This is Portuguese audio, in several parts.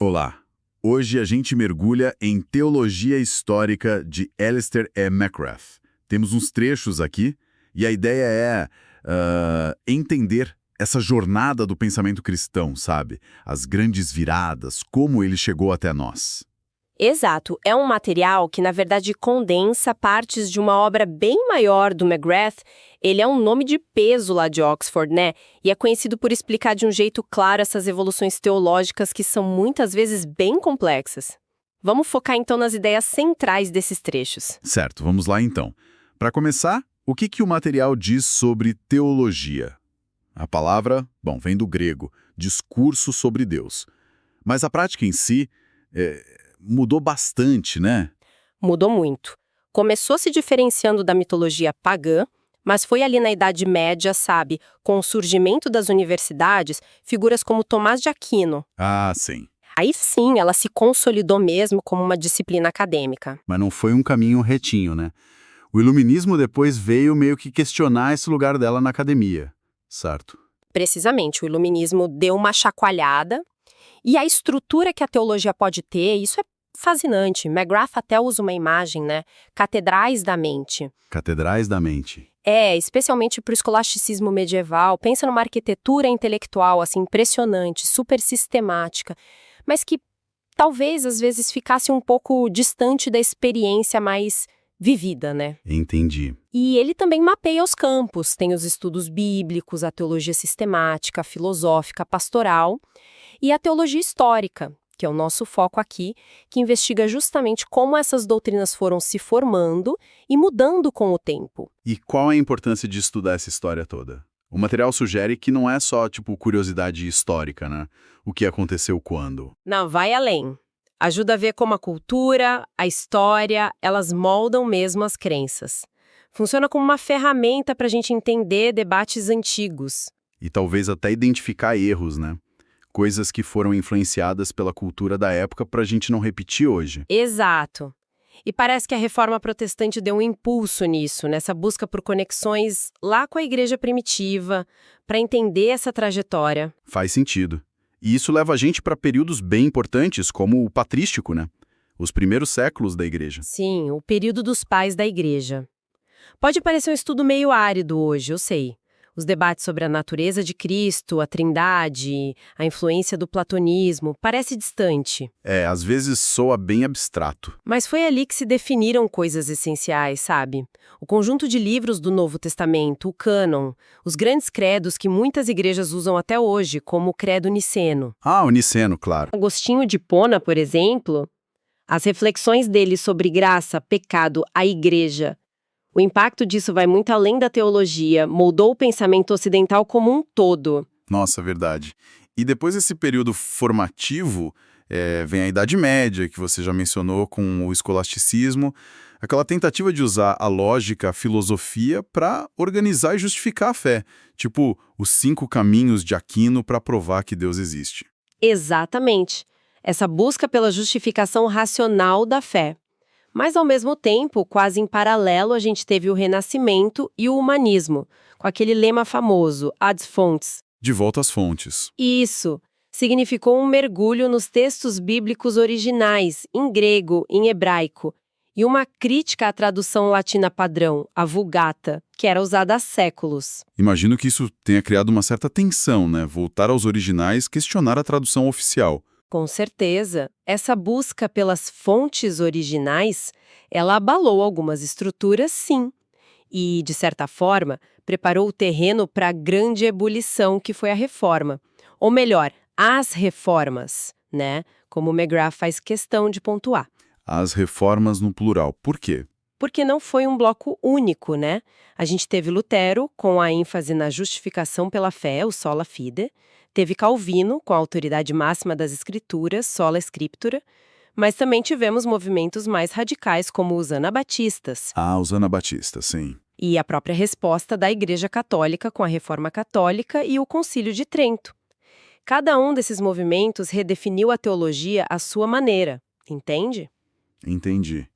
Olá! Hoje a gente mergulha em Teologia Histórica de Alistair E. McGrath. Temos uns trechos aqui e a ideia é entender essa jornada do pensamento cristão, sabe? As grandes viradas, como ele chegou até nós. Exato, é um material que, na verdade, condensa partes de uma obra bem maior do McGrath. Ele é um nome de peso lá de Oxford, né? E é conhecido por explicar de um jeito claro essas evoluções teológicas que são muitas vezes bem complexas. Vamos focar então nas ideias centrais desses trechos. Certo, vamos lá então. Para começar, o que o material diz sobre teologia? A palavra, vem do grego, discurso sobre Deus. Mas a prática em si mudou bastante, né? Mudou muito. Começou se diferenciando da mitologia pagã, mas foi ali na Idade Média, sabe, com o surgimento das universidades, figuras como Tomás de Aquino. Ah, sim. Aí sim, ela se consolidou mesmo como uma disciplina acadêmica. Mas não foi um caminho retinho, né? O iluminismo depois veio meio que questionar esse lugar dela na academia, certo? Precisamente, o iluminismo deu uma chacoalhada, e a estrutura que a teologia pode ter, isso é fascinante. McGrath até usa uma imagem, né? Catedrais da mente. Catedrais da mente. Especialmente para o escolasticismo medieval. Pensa numa arquitetura intelectual, assim, impressionante, super sistemática, mas que talvez, às vezes, ficasse um pouco distante da experiência mais vivida, né? Entendi. E ele também mapeia os campos. Tem os estudos bíblicos, a teologia sistemática, a filosófica, a pastoral e a teologia histórica, que é o nosso foco aqui, que investiga justamente como essas doutrinas foram se formando e mudando com o tempo. E qual a importância de estudar essa história toda? O material sugere que não é só, curiosidade histórica, né? O que aconteceu quando. Não, vai além. Ajuda a ver como a cultura, a história, elas moldam mesmo as crenças. Funciona como uma ferramenta para a gente entender debates antigos. E talvez até identificar erros, né? Coisas que foram influenciadas pela cultura da época para a gente não repetir hoje. Exato. E parece que a reforma protestante deu um impulso nisso, nessa busca por conexões lá com a igreja primitiva, para entender essa trajetória. Faz sentido. E isso leva a gente para períodos bem importantes, como o patrístico, né? Os primeiros séculos da igreja. Sim, o período dos pais da igreja. Pode parecer um estudo meio árido hoje, eu sei. Os debates sobre a natureza de Cristo, a Trindade, a influência do platonismo, parece distante. Às vezes soa bem abstrato. Mas foi ali que se definiram coisas essenciais, sabe? O conjunto de livros do Novo Testamento, o cânon, os grandes credos que muitas igrejas usam até hoje, como o credo niceno. Ah, o niceno, claro. Agostinho de Hipona, por exemplo, as reflexões dele sobre graça, pecado, a igreja. O impacto disso vai muito além da teologia, moldou o pensamento ocidental como um todo. Nossa, verdade. E depois desse período formativo, vem a Idade Média, que você já mencionou, com o escolasticismo, aquela tentativa de usar a lógica, a filosofia, para organizar e justificar a fé. Tipo, os 5 caminhos de Aquino para provar que Deus existe. Exatamente. Essa busca pela justificação racional da fé. Mas, ao mesmo tempo, quase em paralelo, a gente teve o Renascimento e o Humanismo, com aquele lema famoso, ad fontes. De volta às fontes. Isso significou um mergulho nos textos bíblicos originais, em grego, em hebraico, e uma crítica à tradução latina padrão, a Vulgata, que era usada há séculos. Imagino que isso tenha criado uma certa tensão, né? Voltar aos originais, questionar a tradução oficial. Com certeza, essa busca pelas fontes originais, ela abalou algumas estruturas, sim. E, de certa forma, preparou o terreno para a grande ebulição que foi a reforma. Ou melhor, as reformas, né? Como o McGrath faz questão de pontuar. As reformas no plural. Por quê? Porque não foi um bloco único, né? A gente teve Lutero, com a ênfase na justificação pela fé, o sola fide. Teve Calvino, com a autoridade máxima das escrituras, sola scriptura. Mas também tivemos movimentos mais radicais, como os anabatistas. Ah, os anabatistas, sim. E a própria resposta da Igreja Católica com a Reforma Católica e o Concílio de Trento. Cada um desses movimentos redefiniu a teologia à sua maneira, entende? Entendi.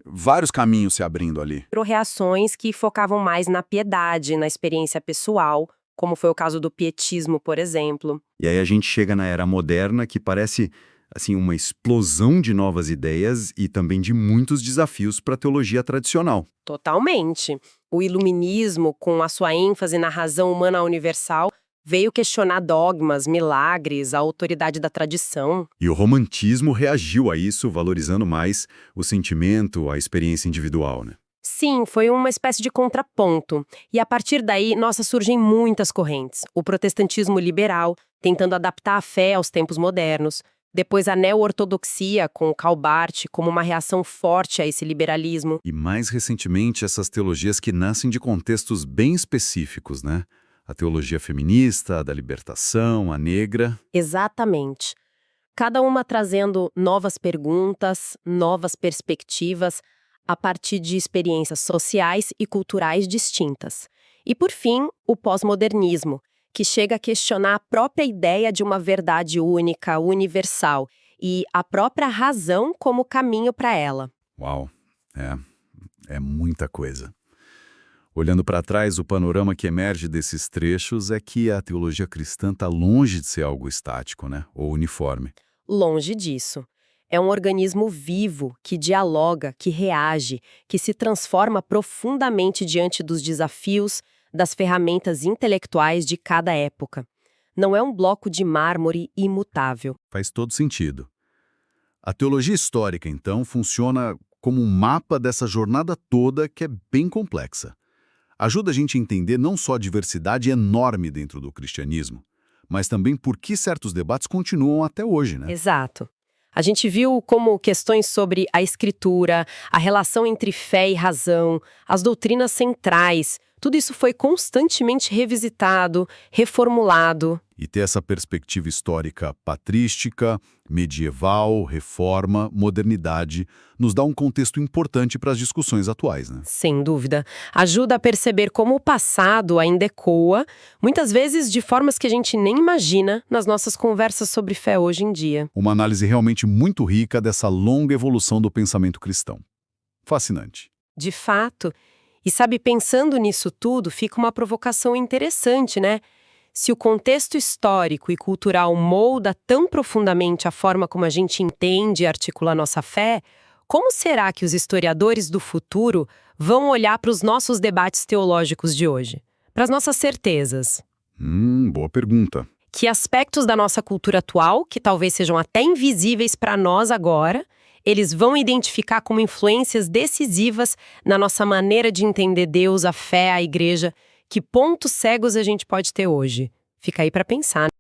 Vários caminhos se abrindo ali. Reações que focavam mais na piedade, na experiência pessoal, como foi o caso do pietismo, por exemplo. E aí a gente chega na era moderna, que parece assim, uma explosão de novas ideias e também de muitos desafios para a teologia tradicional. Totalmente. O iluminismo, com a sua ênfase na razão humana universal, veio questionar dogmas, milagres, a autoridade da tradição. E o romantismo reagiu a isso, valorizando mais o sentimento, a experiência individual, né? Sim, foi uma espécie de contraponto. E a partir daí, nossa, surgem muitas correntes. O protestantismo liberal, tentando adaptar a fé aos tempos modernos. Depois a neo-ortodoxia, com Karl Barth, como uma reação forte a esse liberalismo. E mais recentemente, essas teologias que nascem de contextos bem específicos, né? A teologia feminista, a da libertação, a negra. Exatamente. Cada uma trazendo novas perguntas, novas perspectivas, a partir de experiências sociais e culturais distintas. E, por fim, o pós-modernismo, que chega a questionar a própria ideia de uma verdade única, universal, e a própria razão como caminho para ela. Uau, é muita coisa. Olhando para trás, o panorama que emerge desses trechos é que a teologia cristã está longe de ser algo estático, né? Ou uniforme. Longe disso. É um organismo vivo, que dialoga, que reage, que se transforma profundamente diante dos desafios, das ferramentas intelectuais de cada época. Não é um bloco de mármore imutável. Faz todo sentido. A teologia histórica, então, funciona como um mapa dessa jornada toda que é bem complexa. Ajuda a gente a entender não só a diversidade enorme dentro do cristianismo, mas também por que certos debates continuam até hoje, né? Exato. A gente viu como questões sobre a escritura, a relação entre fé e razão, as doutrinas centrais, tudo isso foi constantemente revisitado, reformulado. E ter essa perspectiva histórica patrística, medieval, reforma, modernidade, nos dá um contexto importante para as discussões atuais, né? Sem dúvida. Ajuda a perceber como o passado ainda ecoa, muitas vezes de formas que a gente nem imagina nas nossas conversas sobre fé hoje em dia. Uma análise realmente muito rica dessa longa evolução do pensamento cristão. Fascinante. De fato. E sabe, pensando nisso tudo, fica uma provocação interessante, né? Se o contexto histórico e cultural molda tão profundamente a forma como a gente entende e articula a nossa fé, como será que os historiadores do futuro vão olhar para os nossos debates teológicos de hoje? Para as nossas certezas? Boa pergunta. Que aspectos da nossa cultura atual, que talvez sejam até invisíveis para nós agora, eles vão identificar como influências decisivas na nossa maneira de entender Deus, a fé, a igreja? Que pontos cegos a gente pode ter hoje? Fica aí para pensar.